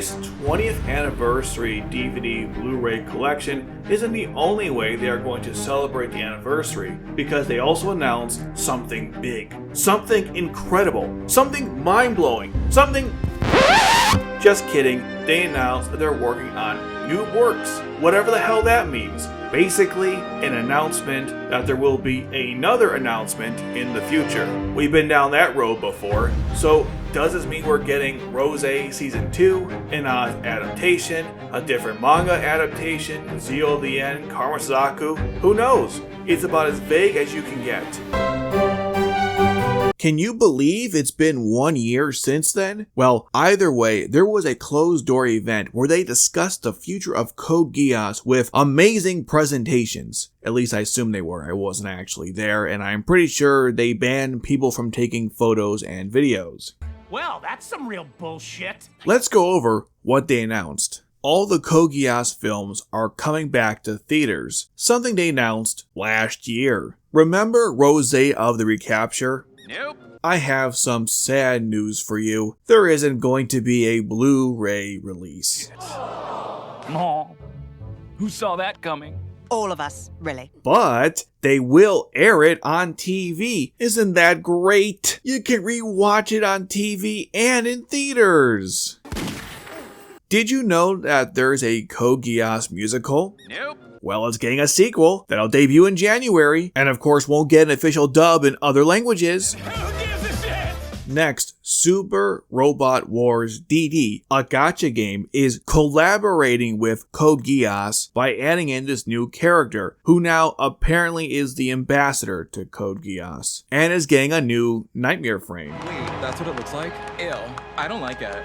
this 20th anniversary DVD Blu-ray collection isn't the only way they are going to celebrate the anniversary, because they also announced something big, something incredible, something mind-blowing, something... Just kidding, they announced that they're working on new works, whatever the hell that means. Basically, an announcement that there will be another announcement in the future. We've been down that road before, so does this mean we're getting Rose Season 2, an Oz adaptation, a different manga adaptation, Zio of the End, Karma Suzaku? Who knows? It's about as vague as you can get. Can you believe it's been 1 year since then? Well, either way, there was a closed-door event where they discussed the future of Code Geass with amazing presentations. At least I assume they were. I wasn't actually there, and I'm pretty sure they banned people from taking photos and videos. Well, that's some real bullshit. Let's go over what they announced. All the Code Geass films are coming back to theaters, something they announced last year. Remember Rose of the Recapture? Nope. I have some sad news for you. There isn't going to be a Blu-ray release. Aw, who saw that coming? All of us, really. But they will air it on TV. Isn't that great? You can rewatch it on TV and in theaters. Did you know that there's a Code Geass musical? Nope. Well, it's getting a sequel that'll debut in January, and of course won't get an official dub in other languages. Who gives a shit? Next, Super Robot Wars DD, a gacha game, is collaborating with Code Geass by adding in this new character, who now apparently is the ambassador to Code Geass, and is getting a new nightmare frame. Wait, that's what it looks like? Ew, I don't like it.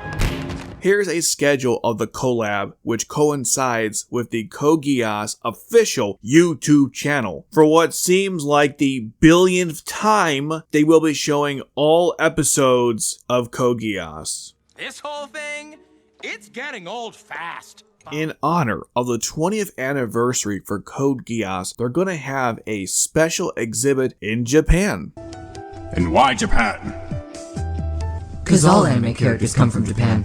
Here's a schedule of the collab, which coincides with the Code Geass official YouTube channel. For what seems like the billionth time, they will be showing all episodes of Code Geass. This whole thing, it's getting old fast. In honor of the 20th anniversary for Code Geass, they're gonna have a special exhibit in Japan. And why Japan? Cause all anime characters come from Japan.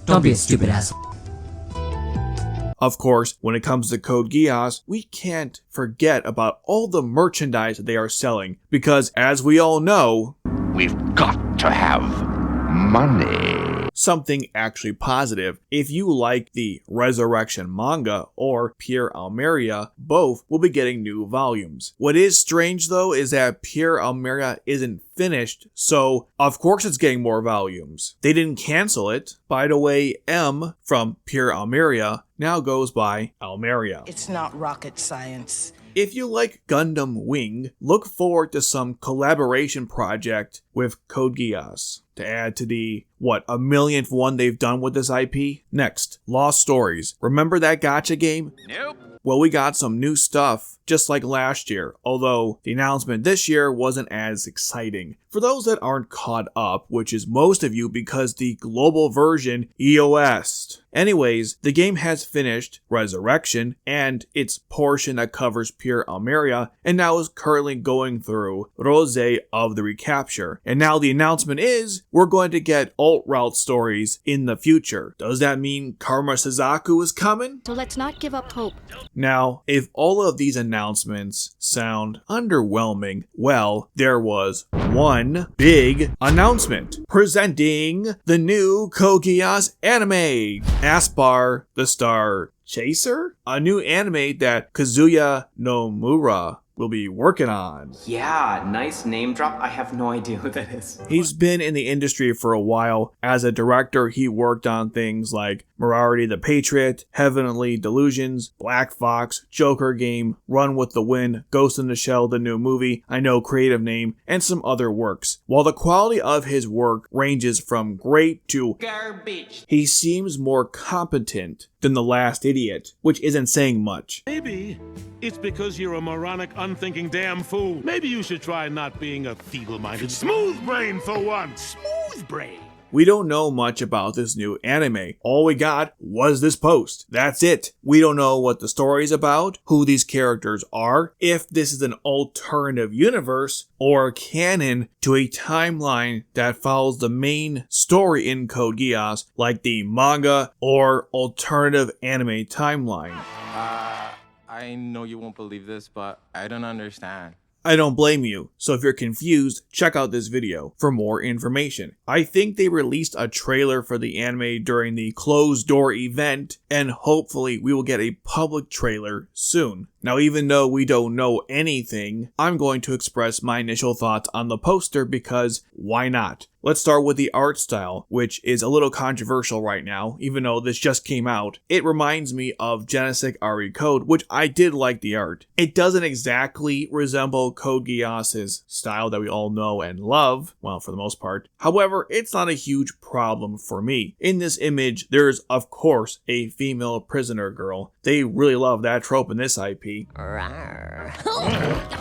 Don't be a stupid asshole. Of course, when it comes to Code Geass, we can't forget about all the merchandise that they are selling, because as we all know, We've got to have money. something actually positive. If you like the Recollection manga or Pure Almeria, both will be getting new volumes. What is strange though is that Pure Almeria isn't finished, so of course it's getting more volumes. They didn't cancel it. By the way, M from Pure Almeria now goes by Almeria. It's not rocket science. If you like Gundam Wing, look forward to some collaboration project with Code Geass to add to the, a millionth one they've done with this IP? Next, Lost Stories. Remember that gacha game? Nope. Well, we got some new stuff, just like last year, although the announcement this year wasn't as exciting. For those that aren't caught up, which is most of you because the global version EOS. Anyways, the game has finished Recollection and its portion that covers Pure Almeria, and now is currently going through Rose of the Recapture. And now the announcement is, we're going to get alt-route stories in the future. Does that mean Karma Suzaku is coming? So let's not give up hope. Now, if all of these announcements sound underwhelming, well, there was one big announcement presenting the new Code Geass anime, Aspar the Star Chaser, a new anime that Kazuya Nomura will be working on. Yeah, nice name drop. I have no idea who that is. He's been in the industry for a while. As a director, he worked on things like Morality the Patriot, Heavenly Delusions, Black Fox, Joker Game, Run with the Wind, Ghost in the Shell, the new movie, I Know Creative Name, and some other works. While the quality of his work ranges from great to Garbage. he seems more competent than The Last Idiot, which isn't saying much. Maybe it's because you're a moronic, unthinking damn fool. Maybe you should try not being a feeble-minded smooth brain for once. Smooth brain. We don't know much about this new anime. All we got was this post. That's it. We don't know what the story is about, who these characters are, if this is an alternative universe or canon to a timeline that follows the main story in Code Geass, like the manga or alternative anime timeline. I know you won't believe this, but I don't understand. I don't blame you, so if you're confused, check out this video for more information. I think they released a trailer for the anime during the closed door event, and hopefully we will get a public trailer soon. Now, even though we don't know anything, I'm going to express my initial thoughts on the poster because why not? Let's start with the art style, which is a little controversial right now, even though this just came out. It reminds me of Genesis RE Code, which I did like the art. It doesn't exactly resemble Code Geass' style that we all know and love, well, for the most part. However, it's not a huge problem for me. In this image, there's, of course, a female prisoner girl. They really love that trope in this IP.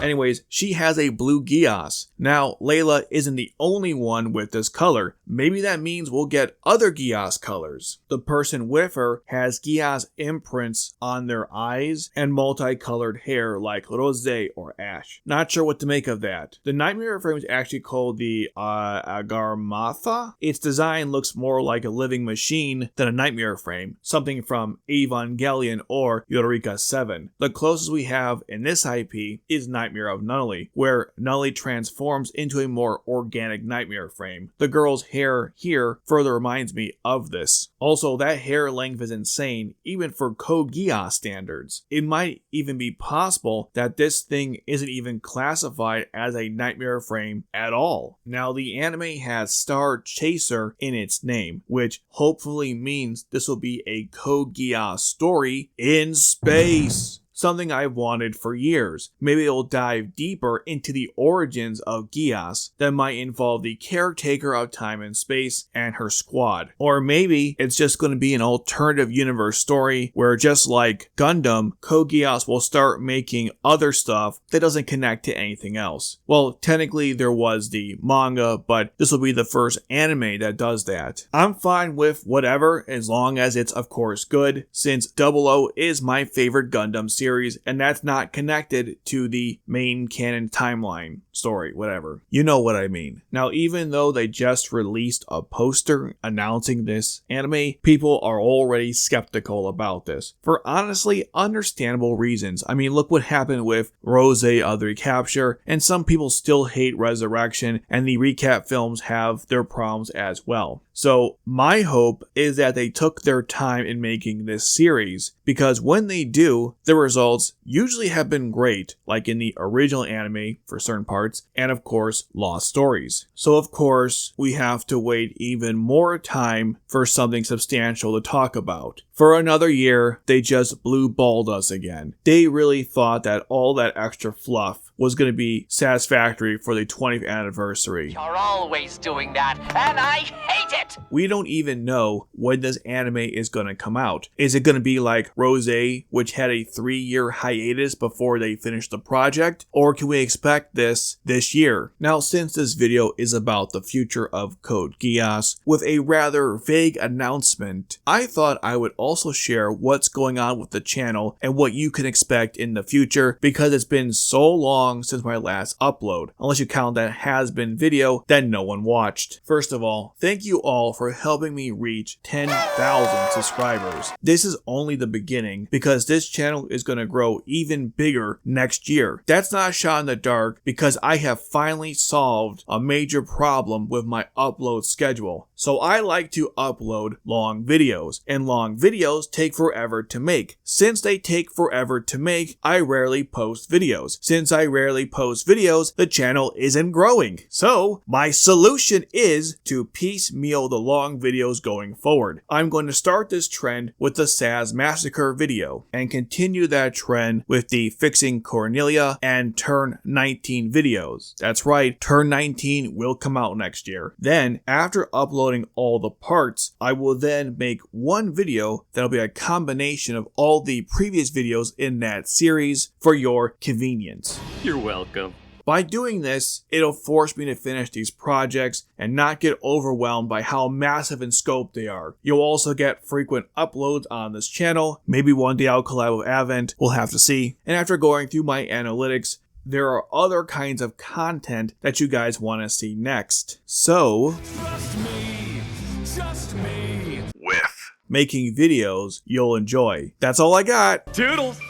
Anyways, she has a blue Geass. Now, Layla isn't the only one with this color. Maybe that means we'll get other Geass colors. The person with her has Geass imprints on their eyes and multicolored hair like Rose or Ash. Not sure what to make of that. The Nightmare frame is actually called the Agarmatha. Its design looks more like a living machine than a Nightmare frame, something from Evangelion or Eureka 7. The closest we have in this IP is Nightmare of Nulley, where Nulley transforms into a more organic Nightmare frame. The girl's hair here further reminds me of this. Also, that hair length is insane, even for Code Geass standards. It might even be possible that this thing isn't even classified as a Nightmare frame at all. Now, the anime has Star Chaser in its name, which hopefully means this will be a Code Geass story in space. Something I've wanted for years. Maybe it'll dive deeper into the origins of Geass that might involve the caretaker of time and space and her squad. Or maybe it's just going to be an alternative universe story where, just like Gundam, Code Geass will start making other stuff that doesn't connect to anything else. Well, technically there was the manga, but this will be the first anime that does that. I'm fine with whatever, as long as it's of course good, since 00 is my favorite Gundam series, and that's not connected to the main canon timeline story, whatever. You know what I mean. Now, even though they just released a poster announcing this anime, people are already skeptical about this for honestly understandable reasons. I mean, look what happened with Rose of the Recapture, and some people still hate Resurrection, and the recap films have their problems as well. So my hope is that they took their time in making this series, because when they do, the results usually have been great, like in the original anime for certain parts, and of course, Lost Stories. So of course, we have to wait even more time for something substantial to talk about. For another year, they just blue-balled us again. They really thought that all that extra fluff was going to be satisfactory for the 20th anniversary. You're always doing that, and I hate it! We don't even know when this anime is going to come out. Is it going to be like Rose, which had a 3-year hiatus before they finished the project? Or can we expect this year? Now, since this video is about the future of Code Geass, with a rather vague announcement, I thought I would also share what's going on with the channel and what you can expect in the future, because it's been so long since my last upload, unless you count that has-been video that no one watched. First of all, thank you all for helping me reach 10,000 subscribers. This is only the beginning, because this channel is going to grow even bigger next year. That's not a shot in the dark, because I have finally solved a major problem with my upload schedule. So I like to upload long videos, and long videos take forever to make. Since they take forever to make, I rarely post videos. Since I rarely post videos, the channel isn't growing. So my solution is to piecemeal the long videos going forward. I'm going to start this trend with the Saz Massacre video, and continue that trend with the Fixing Cornelia and Turn 19 videos. That's right, Turn 19 will come out next year. Then, after uploading all the parts, I will then make one video that'll be a combination of all the previous videos in that series for your convenience. You're welcome. By doing this, it'll force me to finish these projects and not get overwhelmed by how massive in scope they are. You'll also get frequent uploads on this channel. Maybe one day I'll collab with Advent, we'll have to see. And after going through my analytics, there are other kinds of content that you guys want to see next. So, Trust me, with making videos you'll enjoy. That's all I got. Toodles.